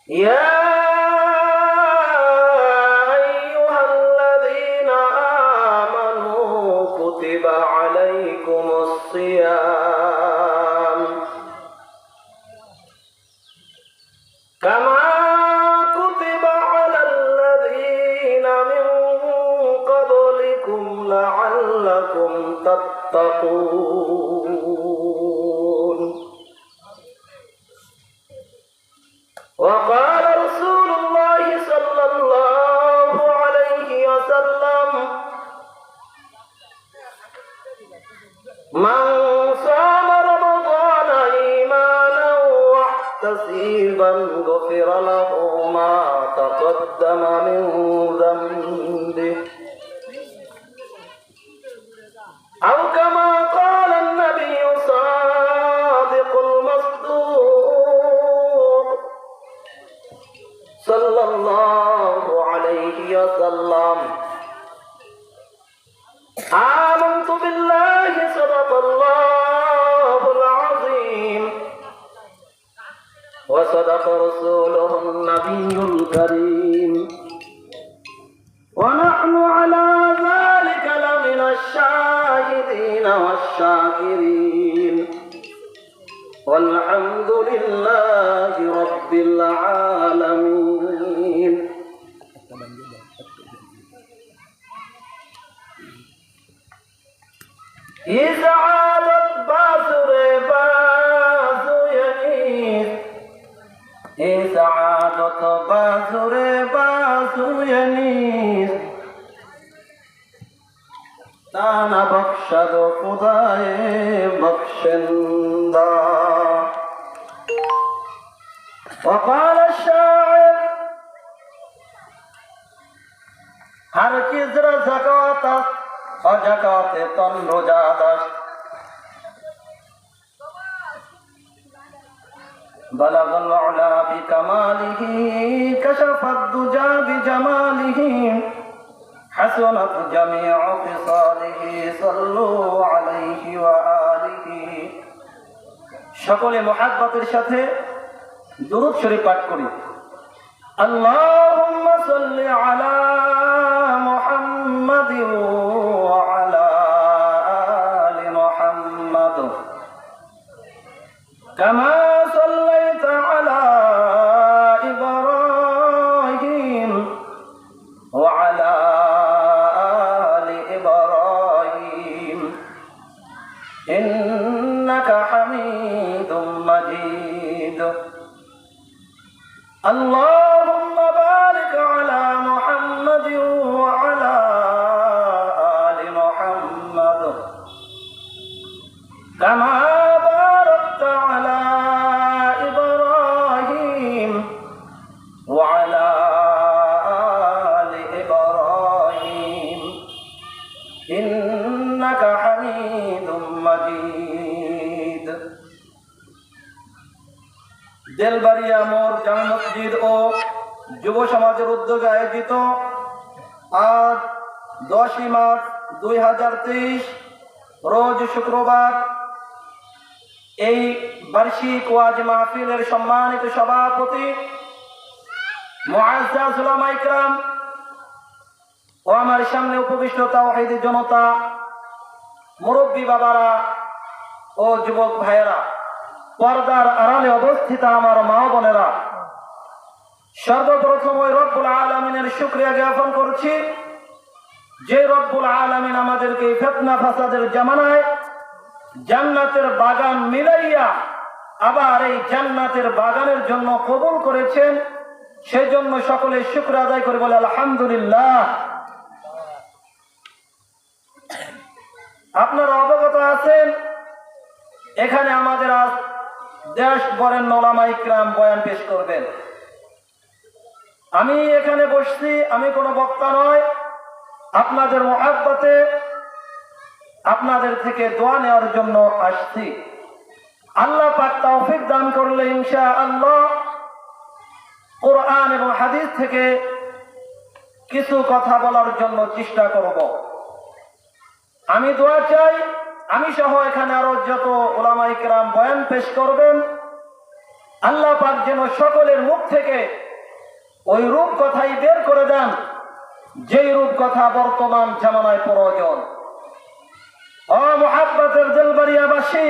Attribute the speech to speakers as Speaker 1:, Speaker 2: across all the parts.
Speaker 1: يا أيها الذين آمنوا كتب عليكم الصيام كما كتب على الذين من قبلكم لعلكم تتقون وقال رسول الله صلى الله عليه وسلم من صام رمضان إيمانا واحتسابا غفر له ما تقدم من ذنبه أو كما قال النبي صادق المصدوق صلى الله عليه وسلم آمنت بالله صدق الله العظيم وصدق رسوله النبي الكريم ونحن على ذلك لمن الشاهدين والشاكرين والحمد لله رب العالمين إسعادت بازر بازو ينيس إسعادت بازر بازو ينيس تانا بخشد خدای بخشنده وقال الشاعر هر چیز را زکات است و زکات تن روزاد است بلغ العلا بكماله كشف الدجى بجماله حسنت جميع خصاله صلوا عليه وآله সকলে মুহাব্বতের সাথে দুরূদ শরীফ পাঠ করি আল্লাহুম্মা সাল্লি আলা মুহাম্মাদিন ওয়া আলা আলি মুহাম্মাদ কামা সাল্লাইতা আলা ইব্রাহিম ওয়া আলা إنك حميد مجيد اللهم بارك على محمد وعلى آل محمد كما باركت على إبراهيم وعلى آل إبراهيم إنك حميد مجيد দেলবাড়িয়া মোড় জামে মসজিদ ও যুব সমাজের উদ্যোগে আয়োজিত আজ 10 মার্চ 2023 রোজ শুক্রবার এই বার্ষিক ওয়াজ মাহফিলের সম্মানিত সভাপতি মুআজ্জাজ উলামা ইকরাম ও আমার সামনে উপবিষ্ট তাওহীদি জনতা মুরব্বী বাবারা ও যুবক ভাইয়েরা পর্দার আড়ালে অবস্থিত আমার মা বোনেরা সর্বপ্রথম ওই রব্বুল আলামিনের শুকরিয়া জ্ঞাপন করছি যে রব্বুল আলামিন আমাদেরকে ফিতনা ফাসাদের জামানায় জান্নাতের বাগান মিলাইয়া আবার এই জান্নাতের বাগানের জন্য কবুল করেছেন সেজন্য সকলে শুকর আদায় করে বলে আলহামদুলিল্লাহ। আপনারা অবগত আছেন এখানে আমাদের আজ দেশ বরেণ্য উলামা ইকরাম বয়ান পেশ করবেন। আমি এখানে বসছি, আমি কোনো বক্তা নয়, আপনাদের মুহাব্বতে আপনাদের থেকে দোয়া নেওয়ার জন্য আসছি। আল্লাহ পাক তৌফিক দান করলে ইনশাআল্লাহ কোরআন এবং হাদিস থেকে কিছু কথা বলার জন্য চেষ্টা করব। আমি দোয়া চাই আমি সহ এখানে আরো যত উলামা ইকরাম বয়ান পেশ করবেন আল্লাহ পাক যেন সকলের মুখ থেকে ওই রূপ কথাই বের করে দেন যেই রূপ কথা বর্তমান জামানায় প্রয়োজন। ও মুহাব্বতের দিলবাড়িয়াবাসী,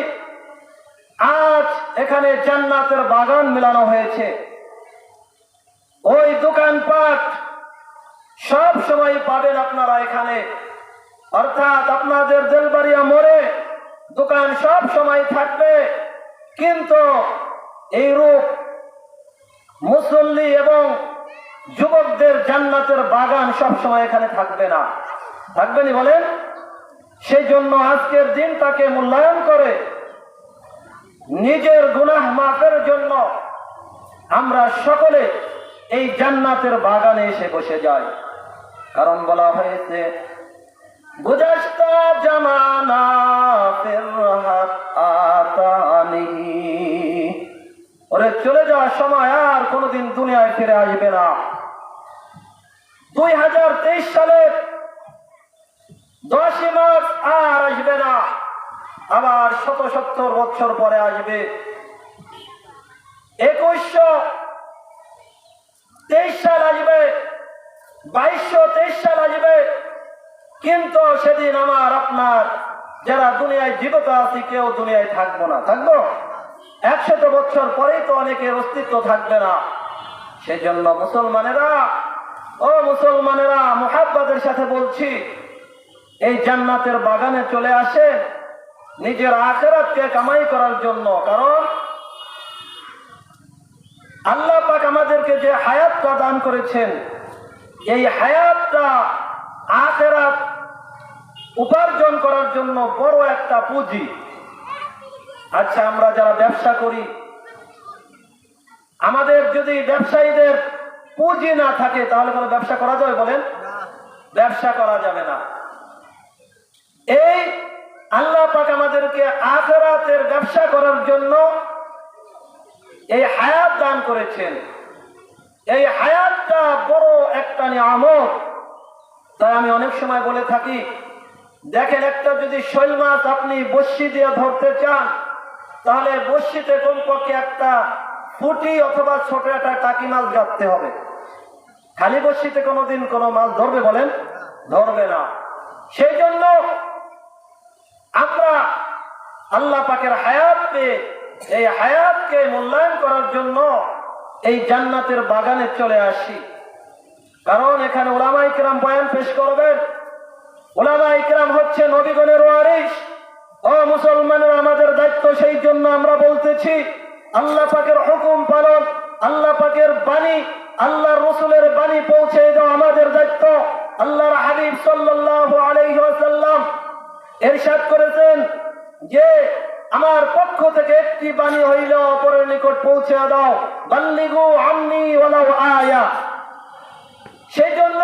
Speaker 1: আজ এখানে জান্নাতের বাগান মেলানো হয়েছে। ওই দোকানপাট সব সময় পাবেন আপনারা এখানে, অর্থাৎ আপনাদের দিলবাড়িয়া মোড়ে দোকান সব সময় থাকবে, কিন্তু এই রূপ মুসল্লি এবং যুবকদের জান্নাতের বাগান সব সময় এখানে থাকবে না। থাকবেনি বলেন? সেই জন্য আজকের দিনটাকে মূল্যায়ন করে নিজের গুনাহ মাফের জন্য আমরা সকলে এই জান্নাতের বাগানে এসে বসে যাই। কারণ বলা হয়েছে গুজাশতা জামানা ফিরহাত আতানি, ওরে চলে যাওয়ার সময় আর কোনোদিন দুনিয়ায় ফিরে আসবে না। 2023 সালের 10 মাস আর আসবে না, আবার 70 বছর পরে আসবে। 2123 সাল আসবে, 2223 সাল আসবে, কিন্তু সেদিন আমার আপনার যারা দুনিয়ায় জীবিত আছি কেউ দুনিয়ায় থাকবো না। থাকবো 100 বছর পরেই তো অনেকের অস্তিত্ব থাকবে না। সেই জন্য মুসলমানেরা, ও মুসলমানেরা, মুহাব্বতের সাথে বলছি, এই জান্নাতের বাগানে চলে আসে নিজের আখিরাতকে কামাই করার জন্য। কারণ আল্লাহ পাক আমাদেরকে যে হায়াতটা দান করেছেন, এই হায়াতটা আখিরাত উপার্জন করার জন্য বড় একটা পুঁজি। আচ্ছা, আমরা যারা ব্যবসা করি, আমাদের যদি ব্যবসায়ীদের পুঁজি না থাকে তাহলে কোনো ব্যবসা করা যাবে বলেন? ব্যবসা করা যাবে না। এই আল্লাহ পাক আমাদেরকে আখিরাতের ব্যবসা করার জন্য এই হায়াত দান করেছেন। এই হায়াতটা বড় একটা নিয়ামত। তাই আমি অনেক সময় বলে থাকি, দেখেন একটা যদি শৈল মাছ আপনি বড়শি দিয়ে ধরতে চান, তাহলে বড়শিতে কমপক্ষে একটা পুঁটি অথবা ছোট একটা টাকি মাছ গাঁথতে হবে। খালি বড়শিতে কোনোদিন কোনো মাছ ধরবে বলেন? ধরবে না। সেই জন্য আমরা আল্লাহ পাকের হায়াত পেয়ে এই হায়াতকে মূল্যায়ন করার জন্য এই জান্নাতের বাগানে চলে আসি। কারণ এখানে উলামায়ে কেরাম বয়ান পেশ করবেন। উলামায়ে কেরাম হচ্ছে নবীগণের ওয়ারিস। ও মুসলমানের, আমাদের দায়িত্ব সেই জন্য আমরা বলতেছি, আল্লাহ পাকের হুকুম পালন, আল্লাহ পাকের বাণী, আল্লাহর রাসূলের বাণী পৌঁছে দেওয়া আমাদের দায়িত্ব। আল্লাহর হাবিব সাল্লাল্লাহু আলাইহি ওয়াসাল্লাম ইরশাদ করেছেন যে আমার পক্ষ থেকে একটি বাণী হইল অপরের নিকট পৌঁছে দাও, বাল্লিগু আন্নী ওয়ালাউ আয়া। সেই জন্য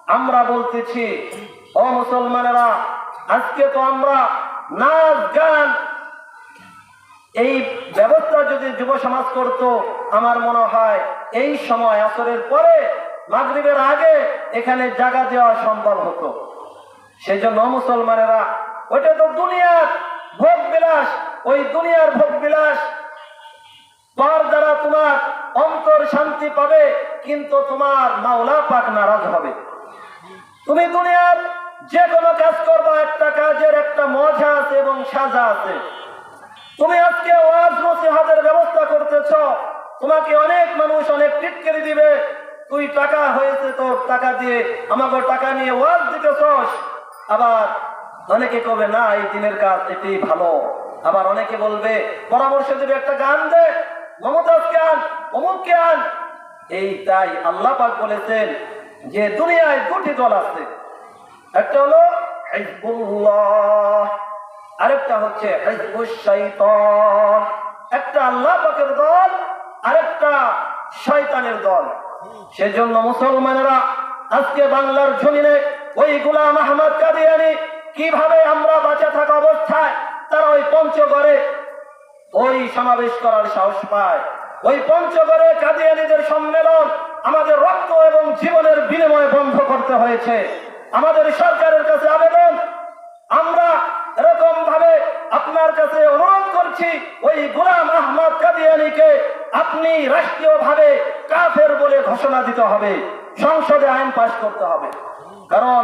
Speaker 1: আমরা বলতেছি, ও মুসলমানেরা, আজকে তো আমরা নাচ গান এই ব্যবস্থা যদি যুব সমাজ করত, আমার মনে হয় এই সময় আসরের পরে মাগরিবের আগে এখানে জায়গা দেওয়া সম্ভব হতো। সেই জন্য মুসলমানেরা, ওইটা তো দুনিয়ার ভোগ বিলাস, ওই দুনিয়ার ভোগ বিলাস তার দ্বারা তোমার অন্তর শান্তি পাবে, কিন্তু তোমার মাওলা পাক নারাজ হবে। তুমি দুনিয়ার যে কোনো কাজ করবা, একটা কাজের একটা মজা আছে এবং সাজা আছে। তুমি আজকে ওয়াজ নসিহতের ব্যবস্থা করতেছ, তোমাকে অনেক মানুষ অনেক টিটকারি দিবে, তুই টাকা হয়েছে তোর, টাকা দিয়ে আমাকে টাকা নিয়ে ওয়াজ দিতেছস। আবার অনেকে কবে না এই দিনের কাজ এটি ভালো, আবার অনেকে বলবে পরামর্শ দেবে একটা গান দে, মমতাজকে আন, অমুককে আন। এই তাই আল্লাহ পাক বলেছেন যে দুনিয়ায় দুটি দল আছে, একটা হলো হিজবুল্লাহ, আরেকটা হচ্ছে হিজবুশ শাইতান। একটা আল্লাহ পাকের দল, আরেকটা শয়তানের দল। সেজন্য মুসলমানেরা আজকে বাংলার জমিনে ওই গোলাম আহমদ কাদিয়ানী কিভাবে আমরা বাঁচা থাকা অবস্থায় তারা ওই পঞ্চগড়ে ওই সমাবেশ করার সাহস পায়। ওই পঞ্চগড়ে কাদিয়ানীদের সম্মেলন আমাদের রক্ত এবং জীবনের বিনিময়ে বন্ধ করতে হয়েছে। আমাদের সরকারের কাছে আবেদন, আমরা এরকম ভাবে আপনার কাছে অনুরোধ করছি, ওই গোলাম আহমদ কাদিয়ানীকে আপনি রাষ্ট্রীয়ভাবে কাফের বলে ঘোষণা দিতে হবে, সংসদে আইন পাস করতে হবে। কারণ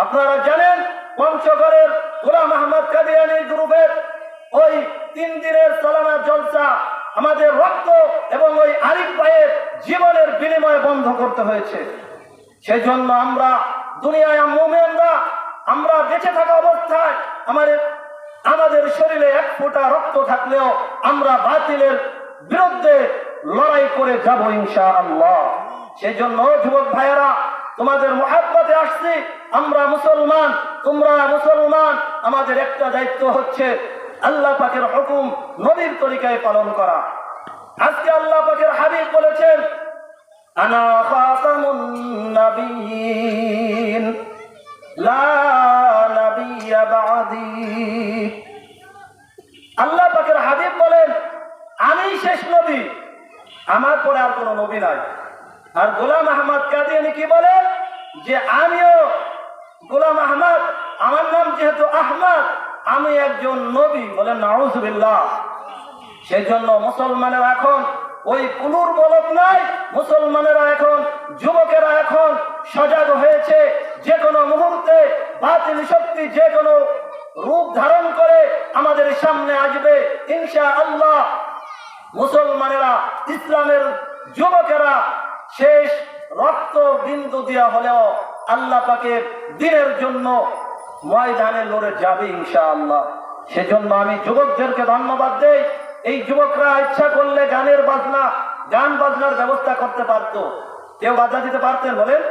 Speaker 1: আপনারা জানেন পঞ্চগড়ের গোলাম আহমদ কাদিয়ানী গ্রুপের ওই 3 দিনের সালানা জলসা আমাদের রক্ত এবং ওই আরিফ ভাইয়ের জীবনের বিনিময়ে বন্ধ করতে হয়েছে। সেই জন্য আমরা দুনিয়ায় মুমিনরা আমরা বেঁচে থাকা অবস্থায় আমাদের শরীরে 1 ফোঁটা রক্ত থাকলেও আমরা বাতিলের বিরুদ্ধে লড়াই করে যাব ইনশাআল্লাহ। সেই জন্য যুবক ভাইয়েরা, তোমাদের মহব্বতে আসছি, আমরা মুসলমান, তোমরা মুসলমান, আমাদের একটা দায়িত্ব হচ্ছে আল্লাহ পাকের হুকুম নবীর তরিকায় পালন করা। আজকে আল্লাহ পাকের হাবিব বলেছেন, আনা খাতামুন নবিয়্যিন লা নবিয়্যা বা'দি। আল্লাহ পাকের হাবিব বলেন, আমি শেষ নবী, আমার পরে আর কোনো নবী নাই। আর গোলাম আহমদ কাদিয়ানী কি বলে যে আমিও গোলাম আহমদ, আমার নাম যেহেতু আহমদ, আমি একজন নবী। বলেন নাউজুবিল্লাহ। সেই জন্য মুসলমানেরা এখন ওই কুলুর বলদ নাই, মুসলমানেরা এখন, যুবকেরা এখন সজাগ হয়েছে। যে কোনো মুহূর্তে বাতিল শক্তি যে কোনো রূপ ধারণ করে আমাদের সামনে আসবে ইনশাআল্লাহ। মুসলমানেরা, ইসলামের যুবকেরা শেষ রক্ত বিন্দু দেওয়া হলেও আল্লাহ পাকের দ্বীনের জন্য ময়দানে লড়ে যাবে ইনশাআল্লাহ। সেজন্য আমি যুবকদেরকে ধন্যবাদ দেই। এই যুবকরা ইচ্ছা করলে গান বাজনার ব্যবস্থা করতে পারতো, কেউ বাধা দিতে পারতেন? বলেন,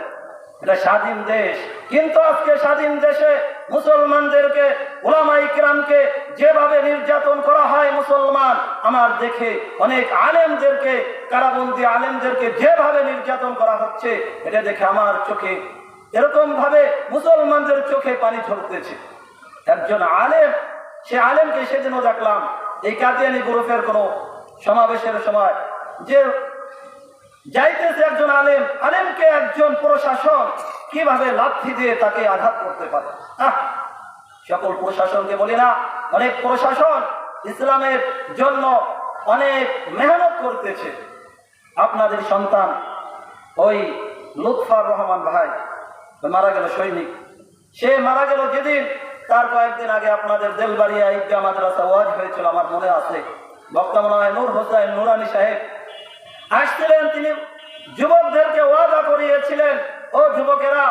Speaker 1: এটা স্বাধীন দেশ। কিন্তু আজকে স্বাধীন দেশে মুসলমানদেরকে, উলামায়ে কিরামকে যেভাবে নির্যাতন করা হয়, মুসলমান আমার দেখে অনেক আলেমদেরকে, কারাবন্দী আলেমদেরকে যেভাবে নির্যাতন করা হচ্ছে, এটা দেখে আমার চোখে এরকম ভাবে মুসলমানদের চোখে পানি ঝরতেছে। একজন আলেম, সে আলেমকে সেদিনও দেখলাম এই কাদিয়ানী গ্রুপের কোন সমাবেশের সময়, যে যাইতেছে একজন আলেমকে একজন প্রশাসন কিভাবে লাথি দিয়ে তাকে আঘাত করতে পারে। সকল প্রশাসনকে বলি না, অনেক প্রশাসন ইসলামের জন্য অনেক মেহনত করতেছে। আপনাদের সন্তান ওই লুৎফর রহমান ভাই মারা গেল, সৈনিক, সে মারা গেল যেদিন, তার কয়েকদিন আগে আপনাদের দেলবাড়িয়া ঈদগাহ মাদ্রাসা ওয়াজ হয়েছিল, আমার মনে আছে। বক্তা মনে হয় নূর হোসেন নুরানি সাহেব আসছিলেন, তিনি যুবকদেরকে ওয়াদা করিয়েছিলেন, ও যুবকেরা,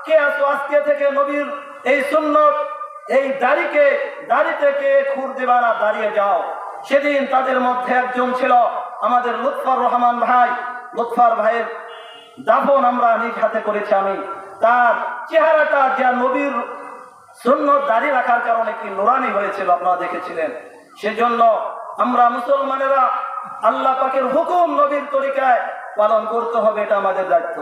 Speaker 1: কে আছো আজকে থেকে নবীর এই সুন্নত, এই দাড়িতে কে খুর দিবা না, দাঁড়িয়ে যাও। সেদিন তাদের মধ্যে একজন ছিল আমাদের লুৎফর রহমান ভাই। লুৎফর ভাইয়ের দাফন আমরা নিজ হাতে করেছি আমি। তার চেহারাটা যা নবীর সুন্নত দাড়ি রাখার কারণে কি নুরানি হয়েছিল, আপনারা দেখেছিলেন। সেজন্য আমরা মুসলমানেরা আল্লাহ পাকের হুকুম নবীর তরিকায় পালন করতে হবে, এটা আমাদের দায়িত্ব।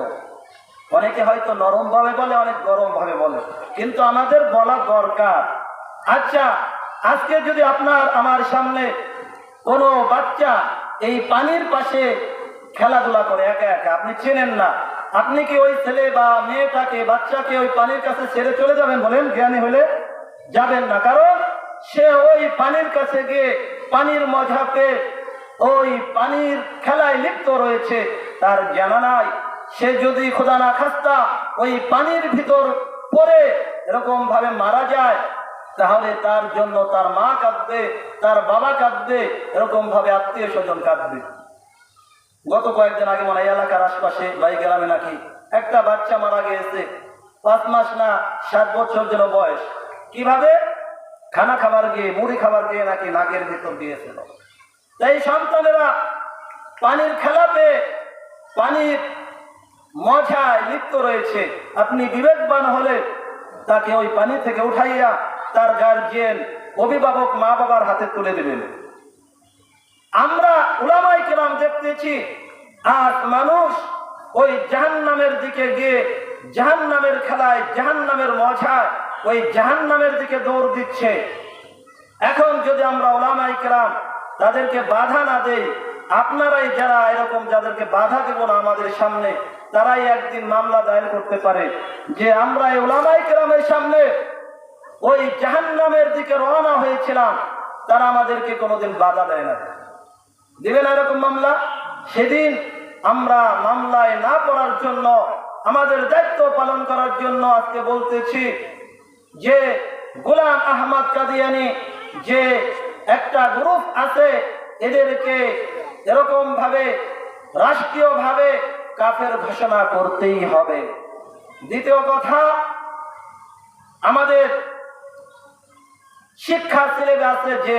Speaker 1: অনেকে হয়তো নরম ভাবে বলে, অনেক গরম ভাবে বলে, কিন্তু আমাদের বলা দরকার। আচ্ছা, আজকে যদি আমার সামনে কোনো বাচ্চা এই পানির পাশে খেলাধুলা করে একা একা, আপনি চেনেন না, আপনি কি ওই ছেলে বা মেয়েটাকে, বাচ্চাকে ওই পানির কাছে ছেড়ে চলে যাবেন? বলেন, জ্ঞানী হলে যাবেন না। কারণ সে ওই পানির কাছে গিয়ে পানির মজা পেয়ে ওই পানির খেলায় লিপ্ত রয়েছে, তার জানা নাই। সে যদি খোদা না খাস্তা ওই পানির ভিতর পড়ে এরকম ভাবে মারা যায়, তাহলে তার জন্য তার মা কাঁদবে, তার বাবা কাঁদবে, এরকম ভাবে আত্মীয় স্বজন কাঁদবে। গত কয়েকদিন আগে মনে হয় এলাকার আশপাশে বাই গ্রামে নাকি একটা বাচ্চা মারা গিয়েছে, 5 মাস না 7 বছর যেন বয়স। কিভাবে? খানা খাবার গিয়ে, মুড়ি খাবার গিয়ে নাকি নাকের ভিতর দিয়েছিল। তাই সন্তানেরা পানির খেলা পেয়ে পানির মজায় লিপ্ত রয়েছে। আপনি বিবেকবান হলে তাকে ওই পানি থেকে উঠাইয়া তার গার্জিয়ান, অভিভাবক, মা বাবার হাতে তুলে দেবেন। আমরা উলামায়ে কিরাম দেখতেছি, আর মানুষ ওই জাহান্নামের দিকে গিয়ে জাহান্নামের খেলায়, জাহান্নামের মজায় ওই জাহান্নামের দিকে দৌড় দিচ্ছে। এখন যদি আমরা উলামায়ে কিরাম তাদেরকে বাধা না দেই, আপনারাই যারা এরকম যাদেরকে বাধা দেব না আমাদের সামনে, তারাই একদিন মামলা দায়ের করতে পারে যে আমরা এই উলামায়ে কিরামের সামনে ওই জাহান্নামের দিকে রওনা হয়েছিলাম, তারা আমাদেরকে কোনোদিন বাধা দেয় না। দিবে না এরকম মামলা? সেদিন আমরা মামলায় না পড়ার জন্য, আমাদের দায়িত্ব পালন করার জন্য আজকে বলতেছি যে গোলাম আহমদ কাদিয়ানী যে একটা গ্রুপ আছে, এদেরকে এরকম ভাবে রাষ্ট্রীয় ভাবে কাফের ঘোষণা করতেই হবে। দ্বিতীয় কথা, আমাদের শিক্ষা সিলেবাসে যে